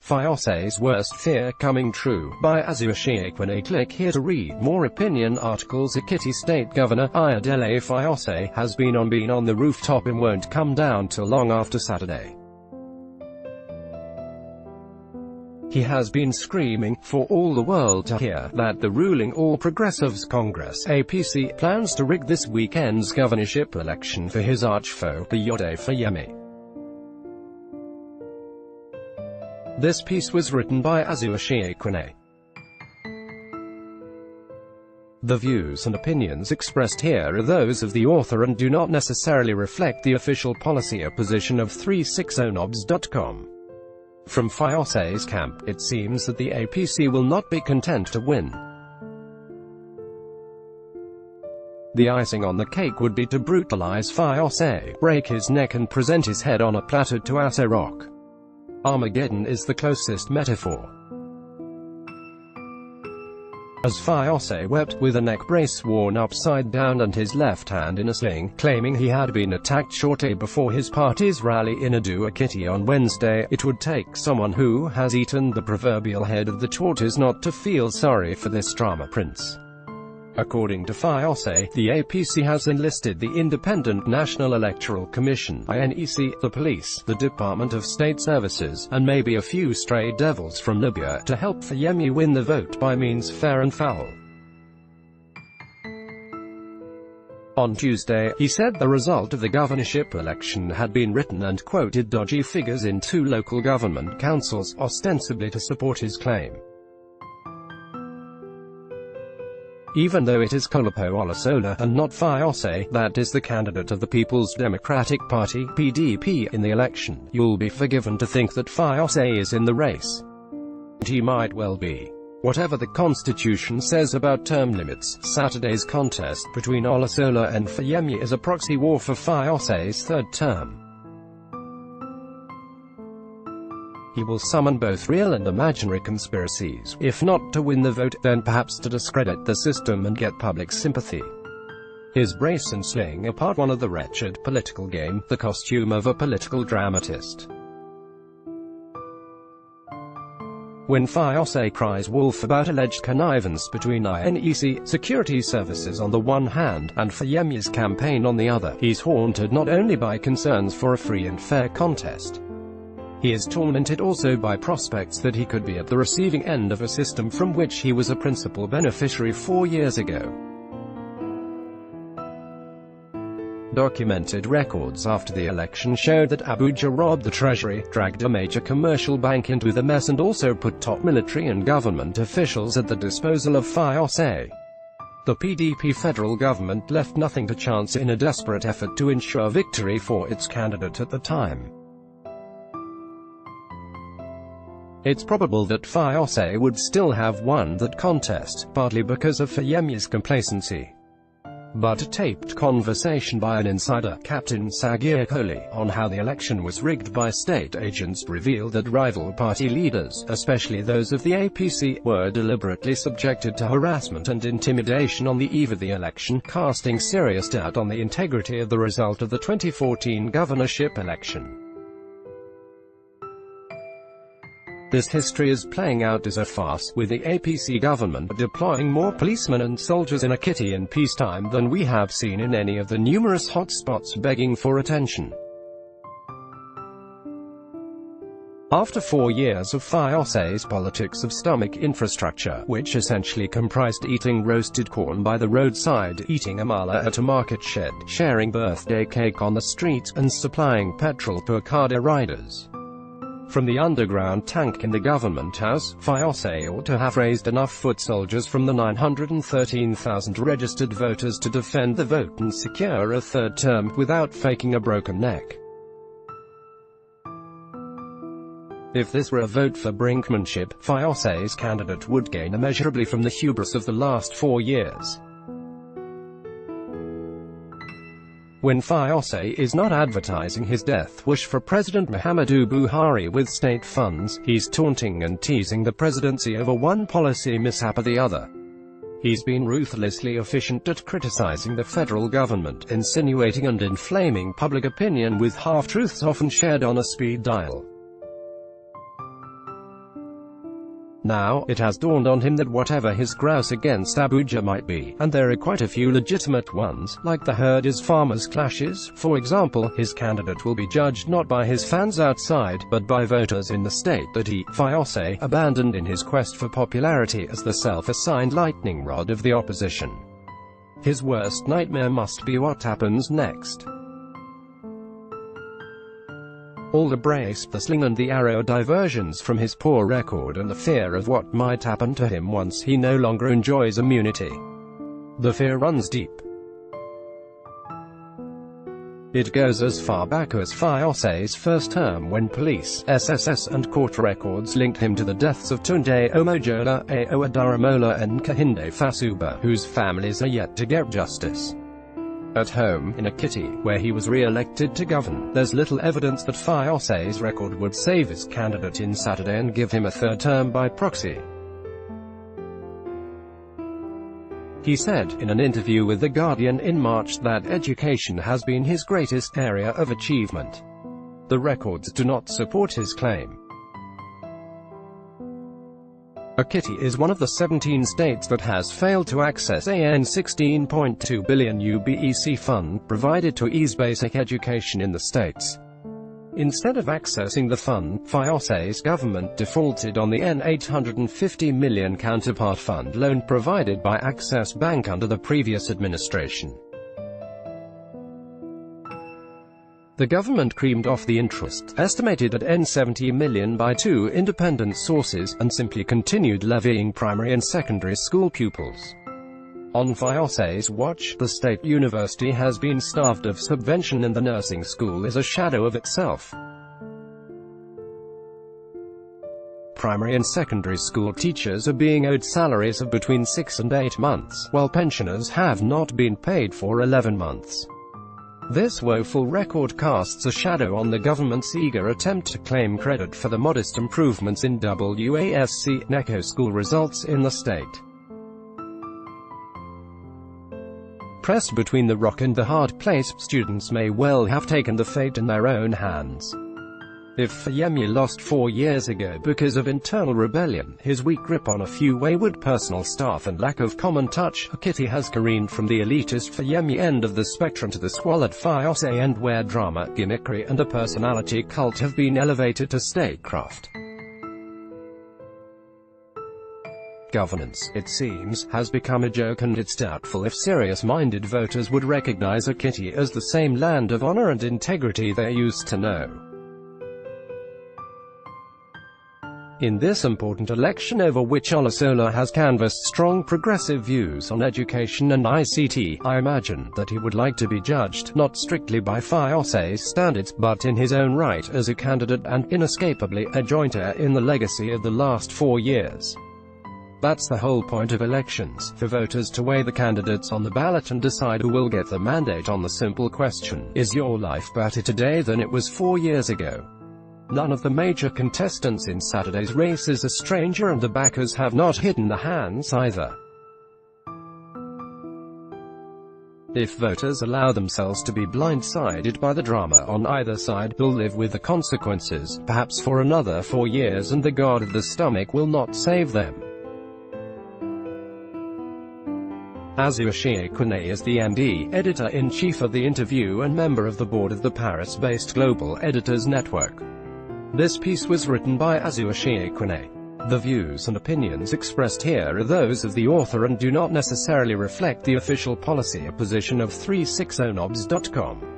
Fayose's worst fear coming true, by Fayose. Click here to read more opinion articles. Ekiti State Governor Ayodele Fayose has been on the rooftop and won't come down till long after Saturday. He has been screaming, for all the world to hear, that the ruling All Progressives Congress (APC) plans to rig this weekend's governorship election for his archfoe, Fayose. This piece was written by Fayose. The views and opinions expressed here are those of the author and do not necessarily reflect the official policy or position of 360knobs.com. From Fayose's camp, it seems that the APC will not be content to win. The icing on the cake would be to brutalize Fayose, break his neck and present his head on a platter to Aso Rock. Armageddon is the closest metaphor. As Fayose wept, with a neck brace worn upside down and his left hand in a sling, claiming he had been attacked shortly before his party's rally in Ado-Ekiti on Wednesday, it would take someone who has eaten the proverbial head of the tortoise not to feel sorry for this drama prince. According to Fayose, the APC has enlisted the Independent National Electoral Commission (INEC), the police, the Department of State Services, and maybe a few stray devils from Libya, to help Fayose win the vote by means fair and foul. On Tuesday, he said the result of the governorship election had been written and quoted dodgy figures in 2 local government councils, ostensibly to support his claim. Even though it is Kolapo Olusola, and not Fayose, that is the candidate of the People's Democratic Party (PDP) in the election, you'll be forgiven to think that Fayose is in the race. He might well be. Whatever the Constitution says about term limits, Saturday's contest between Olusola and Fayose is a proxy war for Fayose's 3rd term. He will summon both real and imaginary conspiracies, if not to win the vote, then perhaps to discredit the system and get public sympathy. His brace and sling are part one of the wretched political game, the costume of a political dramatist. When Fayose cries wolf about alleged connivance between INEC, security services on the one hand, and Fayose's campaign on the other, he's haunted not only by concerns for a free and fair contest. He is tormented also by prospects that he could be at the receiving end of a system from which he was a principal beneficiary 4 years ago. Documented records after the election showed that Abuja robbed the treasury, dragged a major commercial bank into the mess and also put top military and government officials at the disposal of Fayose. The PDP federal government left nothing to chance in a desperate effort to ensure victory for its candidate at the time. It's probable that Fayose would still have won that contest, partly because of Fayose's complacency. But a taped conversation by an insider, Captain Sagir Kohli, on how the election was rigged by state agents revealed that rival party leaders, especially those of the APC, were deliberately subjected to harassment and intimidation on the eve of the election, casting serious doubt on the integrity of the result of the 2014 governorship election. This history is playing out as a farce, with the APC government deploying more policemen and soldiers in Ekiti in peacetime than we have seen in any of the numerous hotspots begging for attention. After 4 years of Fayose's politics of stomach infrastructure, which essentially comprised eating roasted corn by the roadside, eating amala at a market shed, sharing birthday cake on the street, and supplying petrol to Okada riders from the underground tank in the government house, Fayose ought to have raised enough foot soldiers from the 913,000 registered voters to defend the vote and secure a 3rd term, without faking a broken neck. If this were a vote for brinkmanship, Fayose's candidate would gain immeasurably from the hubris of the last 4 years. When Fayose is not advertising his death wish for President Muhammadu Buhari with state funds, he's taunting and teasing the presidency over one policy mishap or the other. He's been ruthlessly efficient at criticizing the federal government, insinuating and inflaming public opinion with half-truths often shared on a speed dial. Now, it has dawned on him that whatever his grouse against Abuja might be, and there are quite a few legitimate ones, like the herders farmers clashes, for example, his candidate will be judged not by his fans outside, but by voters in the state that he, Fayose, abandoned in his quest for popularity as the self-assigned lightning rod of the opposition. His worst nightmare must be what happens next. All the brace, the sling and the arrow diversions from his poor record and the fear of what might happen to him once he no longer enjoys immunity. The fear runs deep. It goes as far back as Fayose's first term when police, SSS and court records linked him to the deaths of Tunde Omojola, Ao Adaramola and Kehinde Fasuba, whose families are yet to get justice. At home, in Ekiti, where he was re-elected to govern, there's little evidence that Fayose's record would save his candidate in Saturday and give him a third term by proxy. He said, in an interview with The Guardian in March, that education has been his greatest area of achievement. The records do not support his claim. Ekiti is one of the 17 states that has failed to access an $16.2 billion UBEC fund provided to ease basic education in the states. Instead of accessing the fund, Fayose's government defaulted on the $850 million counterpart fund loan provided by Access Bank under the previous administration. The government creamed off the interest, estimated at $70 million by two independent sources, and simply continued levying primary and secondary school pupils. On Fayose's watch, the state university has been starved of subvention and the nursing school is a shadow of itself. Primary and secondary school teachers are being owed salaries of between 6 and 8 months, while pensioners have not been paid for 11 months. This woeful record casts a shadow on the government's eager attempt to claim credit for the modest improvements in WASC-NECO school results in the state. Pressed between the rock and the hard place, students may well have taken the fate in their own hands. If Fayose lost 4 years ago because of internal rebellion, his weak grip on a few wayward personal staff and lack of common touch, Ekiti has careened from the elitist Fayose end of the spectrum to the squalid Fayose end, where drama, gimmickry and a personality cult have been elevated to statecraft. Governance, it seems, has become a joke, and it's doubtful if serious-minded voters would recognize Ekiti as the same land of honor and integrity they used to know. In this important election over which Olusola has canvassed strong progressive views on education and ICT, I imagine that he would like to be judged, not strictly by Fayose's standards, but in his own right as a candidate and, inescapably, a jointer in the legacy of the last 4 years. That's the whole point of elections, for voters to weigh the candidates on the ballot and decide who will get the mandate on the simple question, is your life better today than it was 4 years ago? None of the major contestants in Saturday's race is a stranger, and the backers have not hidden the hands either. If voters allow themselves to be blindsided by the drama on either side, they'll live with the consequences, perhaps for another 4 years, and the guard of the stomach will not save them. Fayose is the MD, editor-in-chief of The Interview and member of the board of the Paris-based Global Editors Network. This piece was written by Fayose. The views and opinions expressed here are those of the author and do not necessarily reflect the official policy or position of 360knobs.com.